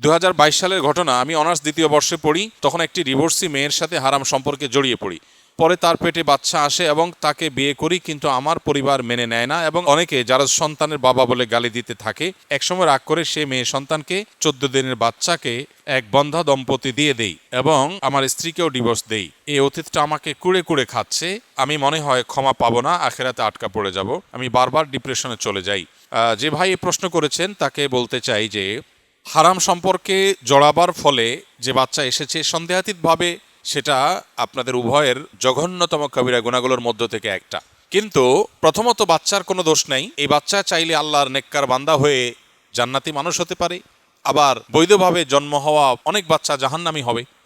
2022 সালের ঘটনা। আমি অনার্স দ্বিতীয় বর্ষে পড়ি। তখন একটি ডিভোর্সি মেয়ের সাথে হারাম সম্পর্কে জড়িয়ে পড়ি। পরে তার পেটে বাচ্চা আসে এবং তাকে বিয়ে করি, কিন্তু আমার পরিবার মেনে নেয় না এবং অনেকে যারা সন্তানের বাবা বলে গালি দিতে থাকে। একসময় রাগ করে সে মেয়ে সন্তানকে 14 দিনের বাচ্চাকে এক বন্ধা দম্পতি দিয়ে দেই এবং আমার স্ত্রীকেও ডিভোর্স দেই। এই অতীতটা আমাকে কুড়ে কুড়ে খাচ্ছে। আমি মনে হয় ক্ষমা পাবো না, আখেরাতে আটকা পড়ে যাব। আমি বারবার ডিপ্রেশনে চলে যাই। যে ভাই এই প্রশ্ন করেছেন তাকে বলতে চাই যে হারাম সম্পর্কে জড়াবার ফলে যে বাচ্চা এসেছে, সন্দেহাতীতভাবে সেটা আপনাদের উভয়ের জঘন্যতম কবিরা গুনাহগুলোর মধ্য থেকে একটা। কিন্তু প্রথমত বাচ্চার কোনো দোষ নাই। এই বাচ্চা চাইলে আল্লাহর নেককার বান্দা হয়ে জান্নাতি মানুষ হতে পারে, আবার বৈধভাবে জন্ম হওয়া অনেক বাচ্চা জাহান্নামী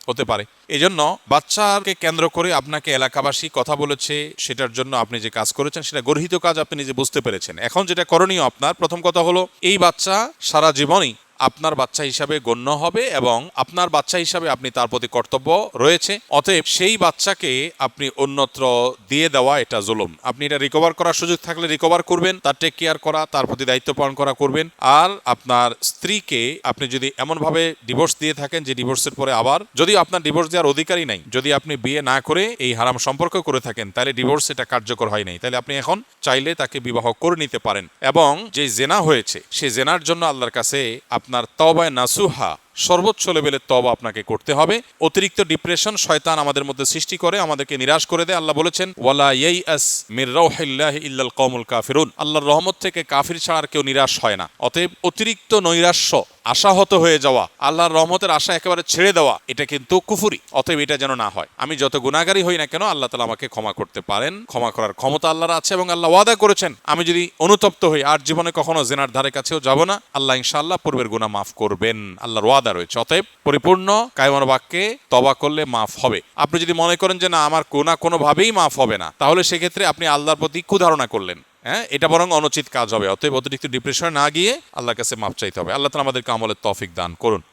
হতে পারে। এই জন্য বাচ্চাকে কেন্দ্র করে আপনাকে এলাকাবাসী কথা বলেছে, সেটার জন্য আপনি যে কাজ করেছেন সেটা গর্হিত কাজ, আপনি নিজে বুঝতে পেরেছেন। এখন যেটা করণীয় আপনার, প্রথম কথা হলো এই বাচ্চা সারা জীবনই আপনার বাচ্চা হিসাবে গণ্য হবে এবং আপনার বাচ্চা হিসাবে আপনি তার প্রতি কর্তব্য রয়েছে। অতএব সেই বাচ্চাকে আপনি অন্যত্র দিয়ে দেওয়া এটা জুলুম। আপনি এটা রিকভার করার সুযোগ থাকলে রিকভার করবেন, তার টেক কেয়ার করা, তার প্রতি দায়িত্ব পালন করা করবেন। আর আপনার স্ত্রীকে আপনি যদি এমনভাবে ডিভোর্স দিয়ে থাকেন যে ডিভোর্সের পরে আবার, যদিও আপনার ডিভোর্স দেওয়ার অধিকারই নাই, যদি আপনি বিয়ে না করে এই হারাম সম্পর্ক করে থাকেন, তাহলে ডিভোর্স এটা কার্যকর হয় নাই। তাহলে আপনি এখন চাইলে তাকে বিবাহ করে নিতে পারেন এবং যে জেনা হয়েছে সেই জেনার জন্য আল্লাহর কাছে আপনার তওবায়ে নাসুহা, সর্বোচ্চ লেভেলের তওবা আপনাকে করতে হবে। অতিরিক্ত ডিপ্রেশন শয়তান আমাদের মধ্যে সৃষ্টি করে, আমাদেরকে নিরাশ করে দেয়। আল্লাহ বলেছেন ওয়ালা ইয়াইআস মির রাউহিল্লাহি ইল্লাল কওমুল কাফিরুন। আল্লাহর রহমত থেকে কাফির ছাড়া আর কেউ নিরাশ হয় না। অতএব অতিরিক্ত নৈরাশ্য, আশাহত হয়ে যাওয়া, আল্লাহর রহমতের আশা একেবারে ছেড়ে দেওয়া, এটা কিন্তু কুফরি। অতএব এটা যেন না হয়। আমি যত গুনাহগারী হই না কেন, আল্লাহ তাআলা আমাকে ক্ষমা করতে পারেন। ক্ষমা করার ক্ষমতা আল্লাহর আছে এবং আল্লাহ ওয়াদা করেছেন আমি যদি অনুতপ্ত হই আর জীবনে কখনো জেনার ধারে কাছেও যাব না, আল্লাহ ইনশাআল্লাহ পূর্বের গুনাহ মাফ করবেন। আল্লাহর ওয়াদা রয়েছে। অতএব পরিপূর্ণ কায়মান বাক্যে তওবা করলে মাফ হবে। আপনি যদি মনে করেন যে না আমার গুনাহ কোনোভাবেই মাফ হবে না, তাহলে সেক্ষেত্রে আপনি আল্লাহর প্রতি কুধারণা করলেন। এটা বরং অনুচিত কাজ হবে। অতএব অতিরিক্ত ডিপ্রেশনে না গিয়ে আল্লাহর কাছে মাফ চাইতে হবে। আল্লাহ তাআলা আমাদেরকে আমলের তৌফিক দান করুন।